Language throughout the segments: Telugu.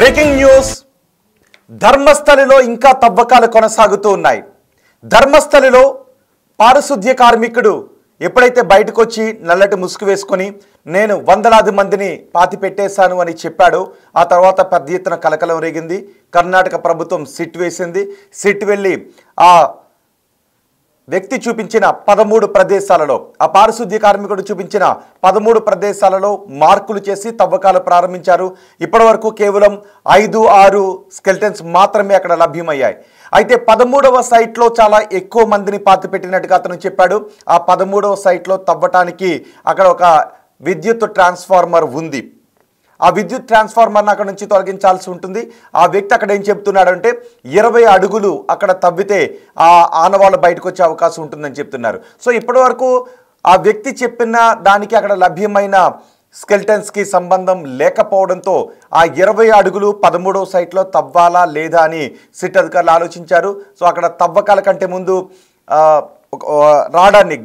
బ్రేకింగ్ న్యూస్ ధర్మస్థలిలో ఇంకా తవ్వకాలు కొనసాగుతూ ఉన్నాయి. ధర్మస్థలిలో పారిశుద్ధ్య కార్మికుడు ఎప్పుడైతే బయటకు వచ్చి నల్లటి ముసుగు వేసుకొని నేను వందలాది మందిని పాతి పెట్టేశాను అని చెప్పాడో ఆ తర్వాత పెద్ద ఎత్తున కలకలం రేగింది. కర్ణాటక ప్రభుత్వం సిట్ వేసింది. సిట్ వెళ్ళి ఆ వ్యక్తి చూపించిన 13 ప్రదేశాలలో ఆ పారిశుద్ధ్య కార్మికుడు చూపించిన 13 ప్రదేశాలలో మార్కులు చేసి తవ్వకాలు ప్రారంభించారు. ఇప్పటివరకు కేవలం 5-6 స్కెల్టన్స్ మాత్రమే అక్కడ లభ్యమయ్యాయి. అయితే 13వ సైట్లో చాలా ఎక్కువ మందిని పాతిపెట్టినట్టుగా అతను చెప్పాడు. ఆ 13వ సైట్లో తవ్వటానికి అక్కడ ఒక విద్యుత్ ట్రాన్స్ఫార్మర్ ఉంది. ఆ విద్యుత్ ట్రాన్స్ఫార్మర్ని అక్కడ నుంచి తొలగించాల్సి ఉంటుంది. ఆ వ్యక్తి అక్కడ ఏం చెప్తున్నాడంటే 20 అడుగులు అక్కడ తవ్వితే ఆ ఆనవాళ్ళు బయటకు వచ్చే అవకాశం ఉంటుందని చెప్తున్నారు. సో ఇప్పటి వరకు ఆ వ్యక్తి చెప్పిన దానికి అక్కడ లభ్యమైన స్కెల్టన్స్కి సంబంధం లేకపోవడంతో ఆ 20 అడుగులు 13వ సైట్లో తవ్వాలా లేదా అని సిట్ అధికారులు ఆలోచించారు. సో అక్కడ తవ్వకాల కంటే ముందు రాడార్ని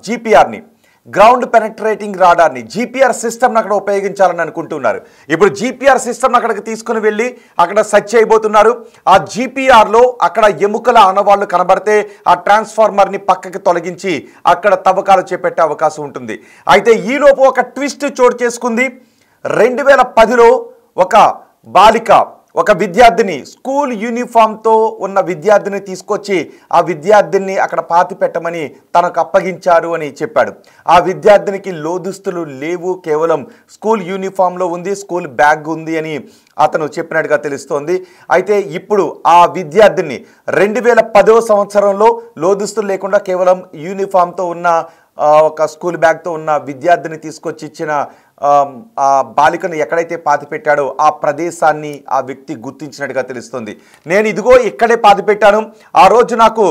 జీపీఆర్ని గ్రౌండ్ పెనట్రేటింగ్ రాడార్ని జీపీఆర్ సిస్టమ్ని అక్కడ ఉపయోగించాలని అనుకుంటున్నారు. ఇప్పుడు జీపీఆర్ సిస్టమ్ని అక్కడికి తీసుకుని వెళ్ళి అక్కడ సెర్చ్ చేయబోతున్నారు. ఆ జీపీఆర్లో అక్కడ ఎముకల ఆనవాళ్లు కనబడితే ఆ ట్రాన్స్ఫార్మర్ని పక్కకి తొలగించి అక్కడ తవ్వకాలు చేపట్టే అవకాశం ఉంటుంది. అయితే ఈలోపు ఒక ట్విస్ట్ చోటు చేసుకుంది. 2010లో ఒక బాలిక ఒక విద్యార్థిని స్కూల్ యూనిఫామ్తో ఉన్న విద్యార్థిని తీసుకొచ్చి ఆ విద్యార్థిని అక్కడ పాతి పెట్టమని తనకు అప్పగించారు అని చెప్పాడు. ఆ విద్యార్థినికి లోదుస్తులు లేవు, కేవలం స్కూల్ యూనిఫామ్లో ఉంది, స్కూల్ బ్యాగ్ ఉంది అని అతను చెప్పినట్టుగా తెలుస్తోంది. అయితే ఇప్పుడు ఆ విద్యార్థిని 2010వ సంవత్సరంలో లోదుస్తులు లేకుండా కేవలం యూనిఫామ్తో ఉన్న ఒక స్కూల్ బ్యాగ్తో ఉన్న విద్యార్థిని తీసుకొచ్చి ఇచ్చిన ఆ బాలికను ఎక్కడైతే పాతి పెట్టాడో ఆ ప్రదేశాన్ని ఆ వ్యక్తి గుర్తించినట్టుగా తెలుస్తుంది. నేను ఇదిగో ఇక్కడే పాతి పెట్టాను, ఆ రోజు నాకు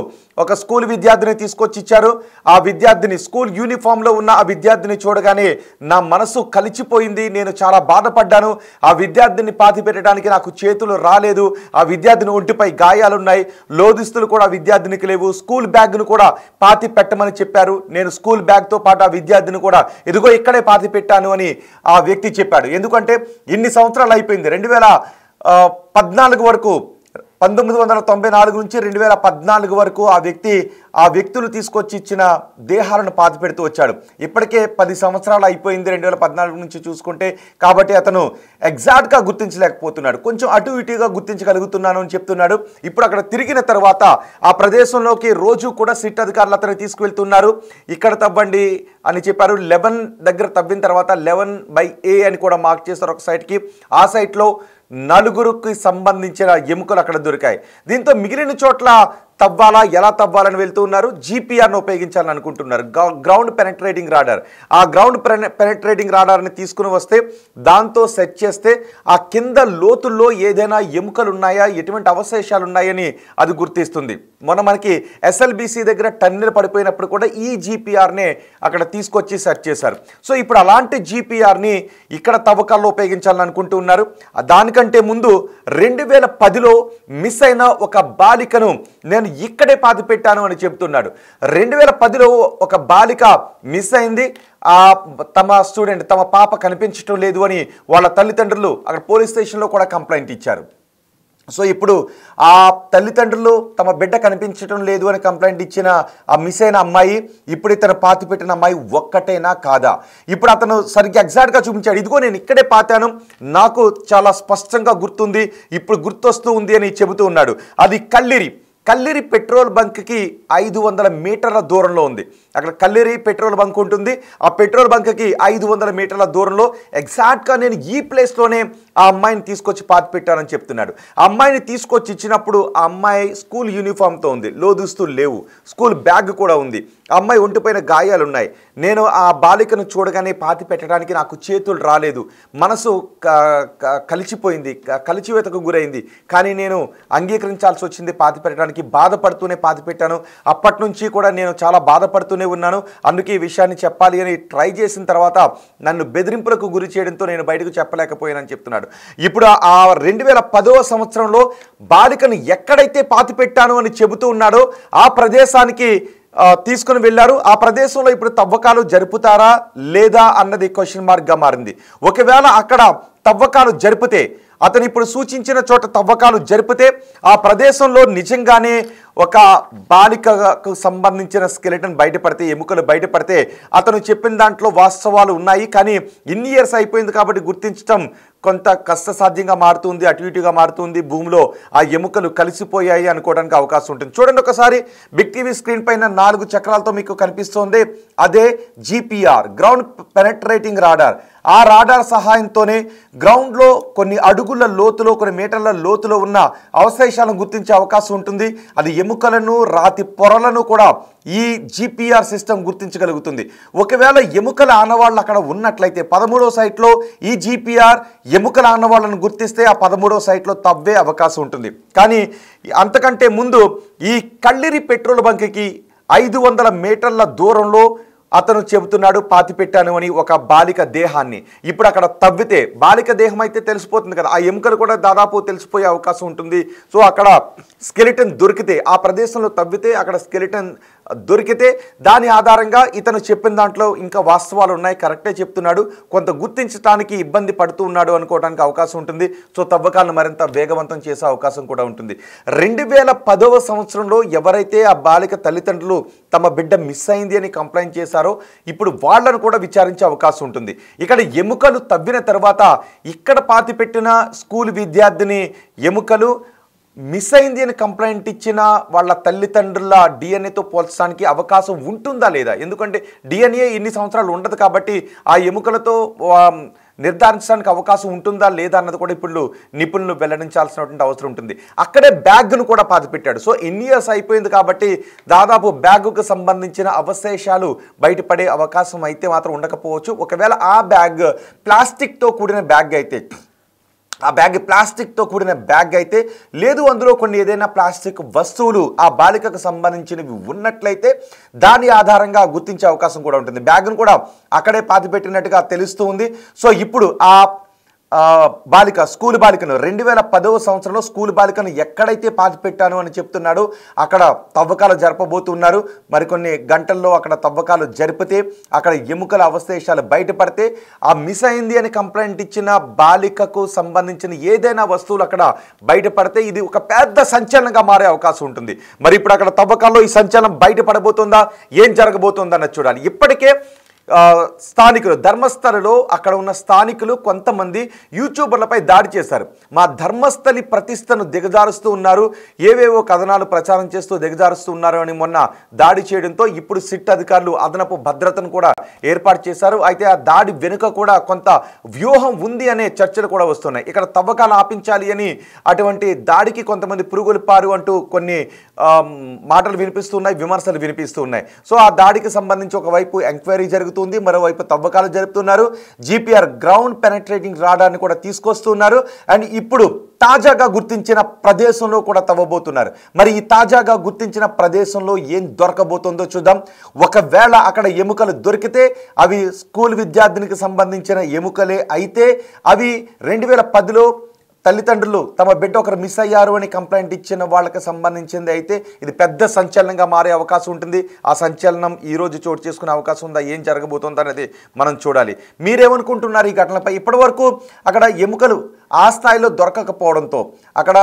ఒక స్కూల్ విద్యార్థిని తీసుకొచ్చి ఇచ్చారు. ఆ విద్యార్థిని స్కూల్ యూనిఫామ్లో ఉన్న ఆ విద్యార్థిని చూడగానే నా మనసు కలిచిపోయింది, నేను చాలా బాధపడ్డాను. ఆ విద్యార్థిని పాతి పెట్టడానికి నాకు చేతులు రాలేదు. ఆ విద్యార్థిని ఒంటిపై గాయాలున్నాయి, లోదుస్తులు కూడా విద్యార్థినికి లేవు, స్కూల్ బ్యాగ్ను కూడా పాతి పెట్టమని చెప్పారు. నేను స్కూల్ బ్యాగ్తో పాటు ఆ విద్యార్థిని కూడా ఇదిగో ఇక్కడే పాతి పెట్టాను అని ఆ వ్యక్తి చెప్పాడు. ఎందుకంటే ఇన్ని సంవత్సరాలు అయిపోయింది. 2014 వరకు 1994 నుంచి 2014 వరకు ఆ వ్యక్తులు తీసుకొచ్చి ఇచ్చిన దేహాలను పాతి పెడుతూ వచ్చాడు. ఇప్పటికే 10 సంవత్సరాలు అయిపోయింది 2014 నుంచి చూసుకుంటే. కాబట్టి అతను ఎగ్జాక్ట్గా గుర్తించలేకపోతున్నాడు, కొంచెం అటు ఇటుగా గుర్తించగలుగుతున్నాను అని చెప్తున్నాడు. ఇప్పుడు అక్కడ తిరిగిన తర్వాత ఆ ప్రదేశంలోకి రోజు కూడా సిట్ అధికారులు అతను తీసుకువెళ్తున్నారు. ఇక్కడ తవ్వండి అని చెప్పారు. 11 దగ్గర తవ్విన తర్వాత 11/A అని కూడా మార్క్ చేస్తారు ఒక సైట్కి. ఆ సైట్లో 4కి సంబంధించిన ఎముకలు అక్కడ దొరికాయి. దీంతో మిగిలిన చోట్ల తవ్వాలా, ఎలా తవ్వాలని వెళ్తూ ఉన్నారు. జీపీఆర్ను ఉపయోగించాలని అనుకుంటున్నారు, గ్రౌండ్ పెనట్రేటింగ్ రాడార్. ఆ గ్రౌండ్ పెనట్రేటింగ్ రాడార్ని తీసుకుని వస్తే దాంతో సెట్ చేస్తే ఆ కింద లోతుల్లో ఏదైనా ఎముకలు ఉన్నాయా, ఎటువంటి అవశేషాలు ఉన్నాయని అది గుర్తిస్తుంది. మొన్న మనకి ఎస్ఎల్బీసీ దగ్గర టన్నెల్ పడిపోయినప్పుడు కూడా ఈ జీపీఆర్నే అక్కడ తీసుకొచ్చి సెట్ చేశారు. సో ఇప్పుడు అలాంటి జీపీఆర్ని ఇక్కడ తవ్వకాల్లో ఉపయోగించాలని అనుకుంటూ ఉన్నారు. దానికంటే ముందు 2010లో మిస్ అయిన ఒక బాలికను నేను ఇక్కడే పాతి పెట్టాను అని చెప్తున్నాడు. 2010లో ఒక బాలిక మిస్ అయింది. తమ పాప కనిపించడం లేదు అని వాళ్ళ తల్లిదండ్రులు అక్కడ పోలీస్ స్టేషన్లో కూడా కంప్లైంట్ ఇచ్చారు. సో ఇప్పుడు ఆ తల్లిదండ్రులు తమ బిడ్డ కనిపించడం లేదు అని కంప్లైంట్ ఇచ్చిన ఆ మిస్ అయిన అమ్మాయి ఇప్పుడు ఇతను పాతి పెట్టిన అమ్మాయి ఒక్కటేనా కాదా? ఇప్పుడు అతను సరిగ్గా ఎగ్జాక్ట్గా చూపించాడు. ఇదిగో నేను ఇక్కడే పాతాను, నాకు చాలా స్పష్టంగా గుర్తుంది, ఇప్పుడు గుర్తొస్తూ ఉంది అని చెబుతూ ఉన్నాడు. అది కల్లిరి పెట్రోల్ బంక్కి 500 మీటర్ల దూరంలో ఉంది. అక్కడ కల్లిరి పెట్రోల్ బంక్ ఉంటుంది. ఆ పెట్రోల్ బంక్కి 500 మీటర్ల దూరంలో ఎగ్జాక్ట్గా నేను ఈ ప్లేస్లోనే ఆ అమ్మాయిని తీసుకొచ్చి పాతి పెట్టానని చెప్తున్నాడు. ఆ అమ్మాయిని తీసుకొచ్చి ఇచ్చినప్పుడు ఆ అమ్మాయి స్కూల్ యూనిఫామ్తో ఉంది, లోదుస్తులు లేవు, స్కూల్ బ్యాగ్ కూడా ఉంది. ఆ అమ్మాయి ఒంటిపైన గాయాలు ఉన్నాయి. నేను ఆ బాలికను చూడగానే పాతి పెట్టడానికి నాకు చేతులు రాలేదు, మనసు కలిచిపోయింది, కలిచివేతకు గురైంది. కానీ నేను అంగీకరించాల్సి వచ్చింది పాతి పెట్టడానికి. బాధపడుతూనే పాతి పెట్టాను. అప్పటి నుంచి కూడా నేను చాలా బాధపడుతూనే ఉన్నాను. అందుకే ఈ విషయాన్ని చెప్పాలి అని ట్రై చేసిన తర్వాత నన్ను బెదిరింపులకు గురి చేయడంతో నేను బయటకు చెప్పలేకపోయానని చెప్తున్నాడు. ఇప్పుడు ఆ 2010వ సంవత్సరంలో బాలికను ఎక్కడైతే పాతి పెట్టాను అని చెబుతూ ఉన్నాడో ఆ ప్రదేశానికి తీసుకుని వెళ్ళారు. ఆ ప్రదేశంలో ఇప్పుడు తవ్వకాలు జరుపుతారా లేదా అన్నది క్వశ్చన్ మార్క్గా మారింది. ఒకవేళ అక్కడ తవ్వకాలు జరిపితే, అతను ఇప్పుడు సూచించిన చోట తవ్వకాలు జరిపితే ఆ ప్రదేశంలో నిజంగానే ఒక బాలికకు సంబంధించిన స్కెలిటన్ బయటపడితే, ఎముకలు బయటపడితే అతను చెప్పిన దాంట్లో వాస్తవాలు ఉన్నాయి. కానీ ఇన్ని ఇయర్స్ అయిపోయింది కాబట్టి గుర్తించడం కొంత కష్టసాధ్యంగా మారుతుంది, అటు ఇటుగా మారుతుంది. భూమిలో ఆ ఎముకలు కలిసిపోయాయి అనుకోవడానికి అవకాశం ఉంటుంది. చూడండి ఒకసారి బిగ్ టీవీ స్క్రీన్ పైన 4 చక్రాలతో మీకు కనిపిస్తోంది. అదే GPR, గ్రౌండ్ పెనట్రేటింగ్ రాడార్. ఆ రాడార్ సహాయంతోనే గ్రౌండ్లో కొన్ని అడుగుల లోతులో, కొన్ని మీటర్ల లోతులో ఉన్న అవశేషాలను గుర్తించే అవకాశం ఉంటుంది. అది ఎముకలను, రాతి పొరలను కూడా ఈ GPR సిస్టమ్ గుర్తించగలుగుతుంది. ఒకవేళ ఎముకల ఆనవాళ్ళు అక్కడ ఉన్నట్లయితే 13వ సైట్లో ఈ GPR ఎముకల ఆనవాళ్ళను గుర్తిస్తే ఆ 13వ సైట్లో తవ్వే అవకాశం ఉంటుంది. కానీ అంతకంటే ముందు ఈ కళ్ళిరి పెట్రోల్ బంక్కి 500 మీటర్ల దూరంలో అతను చెబుతున్నాడు పాతి పెట్టాను అని ఒక బాలిక దేహాన్ని. ఇప్పుడు అక్కడ తవ్వితే బాలిక దేహం అయితే తెలిసిపోతుంది కదా, ఆ ఎముకలు కూడా దాదాపు తెలిసిపోయే అవకాశం ఉంటుంది. సో అక్కడ స్కెలిటన్ దొరికితే, ఆ ప్రదేశంలో తవ్వితే అక్కడ స్కెలిటన్ దొరికితే దాని ఆధారంగా ఇతను చెప్పిన దాంట్లో ఇంకా వాస్తవాలు ఉన్నాయి, కరెక్టే చెప్తున్నాడు, కొంత గుర్తించడానికి ఇబ్బంది పడుతూ ఉన్నాడు అనుకోవడానికి అవకాశం ఉంటుంది. సో తవ్వకాలను మరింత వేగవంతం చేసే అవకాశం కూడా ఉంటుంది. 2010వ సంవత్సరంలో ఎవరైతే ఆ బాలిక తల్లిదండ్రులు తమ బిడ్డ మిస్ అయింది అని కంప్లైంట్ చేశారో ఇప్పుడు వాళ్ళను కూడా విచారించే అవకాశం ఉంటుంది. ఇక్కడ ఎముకలు తవ్విన తర్వాత ఇక్కడ పాతిపెట్టిన స్కూల్ విద్యార్థిని ఎముకలు మిస్ అయింది అని కంప్లైంట్ ఇచ్చిన వాళ్ళ తల్లిదండ్రుల డిఎన్ఏతో పోల్చడానికి అవకాశం ఉంటుందా లేదా? ఎందుకంటే డిఎన్ఏ ఇన్ని సంవత్సరాలు ఉండదు కాబట్టి ఆ ఎముకలతో నిర్ధారించడానికి అవకాశం ఉంటుందా లేదా అన్నది కూడా ఇప్పుడు నిపుణులు వెల్లడించాల్సినటువంటి అవసరం ఉంటుంది. అక్కడే బ్యాగ్ను కూడా పాతిపెట్టాడు. సో ఎన్ని ఇయర్స్ అయిపోయింది కాబట్టి దాదాపు బ్యాగుకు సంబంధించిన అవశేషాలు బయటపడే అవకాశం అయితే మాత్రం ఉండకపోవచ్చు. ఒకవేళ ఆ బ్యాగ్ ప్లాస్టిక్తో కూడిన బ్యాగ్ అయితే, ఆ బ్యాగ్ ప్లాస్టిక్తో కూడిన బ్యాగ్ అయితే లేదు, అందులో కొన్ని ఏదైనా ప్లాస్టిక్ వస్తువులు ఆ బాలికకు సంబంధించినవి ఉన్నట్లయితే దాని ఆధారంగా గుర్తించే అవకాశం కూడా ఉంటుంది. బ్యాగ్ను కూడా అక్కడే పాతిపెట్టినట్టుగా తెలుస్తూ ఉంది. సో ఇప్పుడు ఆ బాలిక, స్కూల్ బాలికను 2010వ సంవత్సరంలో స్కూల్ బాలికను ఎక్కడైతే పాతిపెట్టాను అని చెప్తున్నాడు అక్కడ తవ్వకాలు జరపబోతున్నారు. మరికొన్ని గంటల్లో అక్కడ తవ్వకాలు జరిపితే అక్కడ ఎముకల అవశేషాలు బయటపడితే ఆ మిస్ అయింది అని కంప్లైంట్ ఇచ్చిన బాలికకు సంబంధించిన ఏదైనా వస్తువులు అక్కడ బయటపడితే ఇది ఒక పెద్ద సంచలనంగా మారే అవకాశం ఉంటుంది. మరి ఇప్పుడు అక్కడ తవ్వకాల్లో ఈ సంచలనం బయటపడబోతుందా, ఏం జరగబోతుందా అన్నది చూడాలి. ఇప్పటికే స్థానికులు, ధర్మస్థలలో అక్కడ ఉన్న స్థానికులు కొంతమంది యూట్యూబర్లపై దాడి చేశారు. మా ధర్మస్థలి ప్రతిష్టను దిగజారుస్తూ ఉన్నారు, ఏవేవో కథనాలు ప్రచారం చేస్తూ దిగజారుస్తూ ఉన్నారు అని మొన్న దాడి చేయడంతో ఇప్పుడు సిట్ అధికారులు అదనపు భద్రతను కూడా ఏర్పాటు చేశారు. అయితే ఆ దాడి వెనుక కూడా కొంత వ్యూహం ఉంది అనే చర్చలు కూడా వస్తున్నాయి. ఇక్కడ తవ్వకాలు ఆపించాలి అని అటువంటి దాడికి కొంతమంది పురుగులిపారు అంటూ కొన్ని మాటలు వినిపిస్తున్నాయి, విమర్శలు వినిపిస్తున్నాయి. సో ఆ దాడికి సంబంధించి ఒకవైపు ఎంక్వైరీ జరుగుతుంది, మరోవైపు తవ్వకాలు జరుపుతున్నారు. GPR గ్రౌండ్ పెనట్రేటింగ్ రాడార్ని కూడా తీసుకొస్తున్నారు. అండ్ ఇప్పుడు తాజాగా గుర్తించిన ప్రదేశంలో కూడా తవ్వబోతున్నారు. మరి ఈ తాజాగా గుర్తించిన ప్రదేశంలో ఏం దొరకబోతుందో చూద్దాం. ఒకవేళ అక్కడ ఎముకలు దొరికితే అవి స్కూల్ విద్యార్థినికి సంబంధించిన ఎముకలే అయితే అవి 2010లో తల్లిదండ్రులు తమ బిడ్డ ఒకరు మిస్ అయ్యారు అని కంప్లైంట్ ఇచ్చిన వాళ్ళకి సంబంధించింది అయితే ఇది పెద్ద సంచలనంగా మారే అవకాశం ఉంటుంది. ఆ సంచలనం ఈరోజు చోటు చేసుకునే అవకాశం ఉందా, ఏం జరగబోతుందో అనేది మనం చూడాలి. మీరేమనుకుంటున్నారు ఈ ఘటనపై? ఇప్పటివరకు అక్కడ ఎముకలు ఆ స్థాయిలో దొరకకపోవడంతో అక్కడ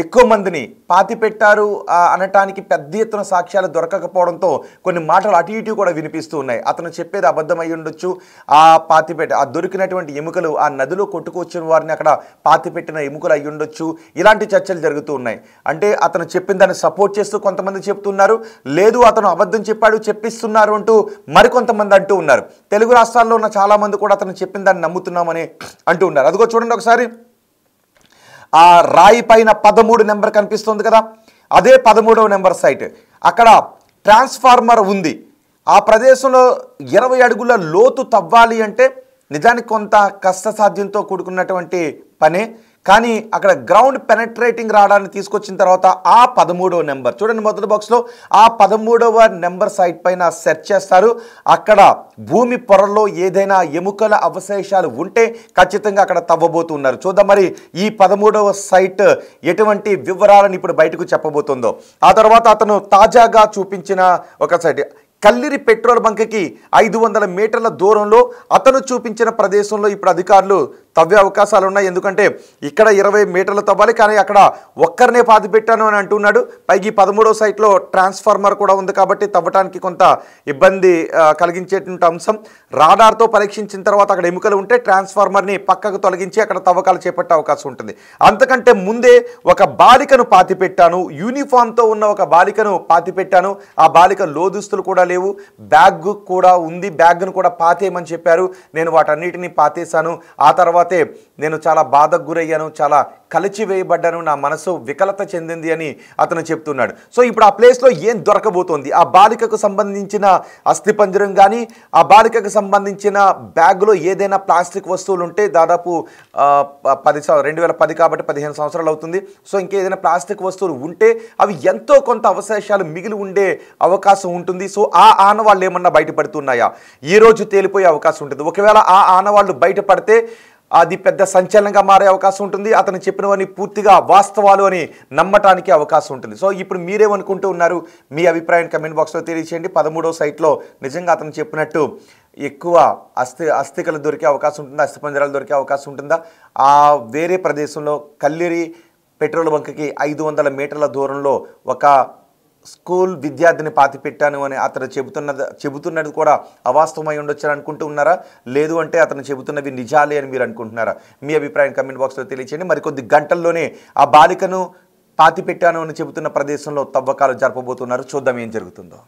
ఎక్కువ మందిని పాతి పెట్టారు అనటానికి పెద్ద ఎత్తున సాక్ష్యాలు దొరకకపోవడంతో కొన్ని మాటలు అటు ఇటు కూడా వినిపిస్తూ ఉన్నాయి. అతను చెప్పేది అబద్ధం అయి ఉండొచ్చు, ఆ దొరికినటువంటి ఎముకలు ఆ నదిలో కొట్టుకొచ్చిన వారిని అక్కడ పాతిపెట్టిన ఎముకలు అయి ఉండొచ్చు, ఇలాంటి చర్చలు జరుగుతూ ఉన్నాయి. అంటే అతను చెప్పిన దాన్ని సపోర్ట్ చేస్తూ కొంతమంది చెప్తున్నారు, లేదు అతను అబద్ధం చెప్పాడు చెప్పిస్తున్నారు అంటూ మరికొంతమంది అంటూ ఉన్నారు. తెలుగు రాష్ట్రాల్లో ఉన్న చాలామంది కూడా అతను చెప్పిన దాన్ని నమ్ముతున్నామని అంటూ ఉన్నారు. అదిగో చూడండి ఒకసారి, ఆ రాయి పైన 13 నెంబర్ కనిపిస్తుంది కదా, అదే 13వ నెంబర్ సైట్. అక్కడ ట్రాన్స్ఫార్మర్ ఉంది. ఆ ప్రదేశంలో 20 అడుగుల లోతు తవ్వాలి అంటే నిజానికి కొంత కష్టసాధ్యంతో కూడుకున్నటువంటి పనే. కానీ అక్కడ గ్రౌండ్ పెనట్రేటింగ్ రాడాన్ని తీసుకొచ్చిన తర్వాత ఆ 13వ నెంబర్ చూడండి, మొదటి బాక్స్లో ఆ 13వ నెంబర్ సైట్ పైన సెర్చ్ చేస్తారు. అక్కడ భూమి పొరల్లో ఏదైనా ఎముకల అవశేషాలు ఉంటే ఖచ్చితంగా అక్కడ తవ్వబోతున్నారు. చూద్దాం మరి ఈ 13వ సైట్ ఎటువంటి వివరాలను ఇప్పుడు బయటకు చెప్పబోతుందో. ఆ తర్వాత అతను తాజాగా చూపించిన ఒక సైట్ కల్లిరి పెట్రోల్ బంక్కి 500 మీటర్ల దూరంలో అతను చూపించిన ప్రదేశంలో ఇప్పుడు అధికారులు తవ్వే అవకాశాలు ఉన్నాయి. ఎందుకంటే ఇక్కడ 20 మీటర్లు తవ్వాలి, కానీ అక్కడ ఒక్కరినే పాతి పెట్టాను అని అంటున్నాడు. పైకి 13వ సైట్లో ట్రాన్స్ఫార్మర్ కూడా ఉంది కాబట్టి తవ్వటానికి కొంత ఇబ్బంది కలిగించేటువంటి అంశం. రాడార్తో పరీక్షించిన తర్వాత అక్కడ ఎముకలు ఉంటే ట్రాన్స్ఫార్మర్ని పక్కకు తొలగించి అక్కడ తవ్వకాలు చేపట్టే అవకాశం ఉంటుంది. అంతకంటే ముందే ఒక బాలికను పాతి పెట్టాను, యూనిఫామ్తో ఉన్న ఒక బాలికను పాతి పెట్టాను. ఆ బాలిక లోదుస్తులు కూడా లేవు, బ్యాగ్ కూడా ఉంది, బ్యాగ్ను కూడా పాతేయమని చెప్పారు. నేను వాటన్నిటిని పాతేశాను. ఆ తర్వాతే నేను చాలా బాధకు గురయ్యాను, చాలా కలిచివేయబడ్డాను, నా మనసు వికలత చెందింది అని అతను చెప్తున్నాడు. సో ఇప్పుడు ఆ ప్లేస్లో ఏం దొరకబోతోంది? ఆ బాలికకు సంబంధించిన అస్థిపంజరం కానీ, ఆ బాలికకు సంబంధించిన బ్యాగ్లో ఏదైనా ప్లాస్టిక్ వస్తువులు ఉంటే దాదాపు 2010 కాబట్టి 15 సంవత్సరాలు అవుతుంది. సో ఇంకేదైనా ప్లాస్టిక్ వస్తువులు ఉంటే అవి ఎంతో కొంత అవశేషాలు మిగిలి ఉండే అవకాశం ఉంటుంది. సో ఆ ఆనవాళ్ళు ఏమన్నా బయటపడుతున్నాయా? ఈరోజు తేలిపోయే అవకాశం ఉంటుంది. ఒకవేళ ఆ ఆనవాళ్ళు బయటపడితే అది పెద్ద సంచలనంగా మారే అవకాశం ఉంటుంది. అతను చెప్పినవన్నీ పూర్తిగా వాస్తవాలు అని నమ్మటానికి అవకాశం ఉంటుంది. సో ఇప్పుడు మీరేమనుకుంటూ ఉన్నారు? మీ అభిప్రాయం కమెంట్ బాక్స్లో తెలియచేయండి. 13వ సైట్లో నిజంగా అతను చెప్పినట్టు ఎక్కువ అస్థికలు దొరికే అవకాశం ఉంటుందా? అస్థిపంజరాలు దొరికే అవకాశం ఉంటుందా? ఆ వేరే ప్రదేశంలో కల్లేరి పెట్రోల్ బంక్కి 500 మీటర్ల దూరంలో ఒక స్కూల్ విద్యార్థిని పాతి పెట్టాను అని అతను చెబుతున్నది కూడా అవాస్తవమై ఉండొచ్చు అని అనుకుంటూ ఉన్నారా? లేదు అంటే అతను చెబుతున్నవి నిజాలే అని మీరు అనుకుంటున్నారా? మీ అభిప్రాయం కమెంట్ బాక్స్లో తెలియచేయండి. మరికొద్ది గంటల్లోనే ఆ బాలికను పాతి పెట్టాను అని చెబుతున్న ప్రదేశంలో తవ్వకాలు జరపబోతున్నారు. చూద్దాం ఏం జరుగుతుందో.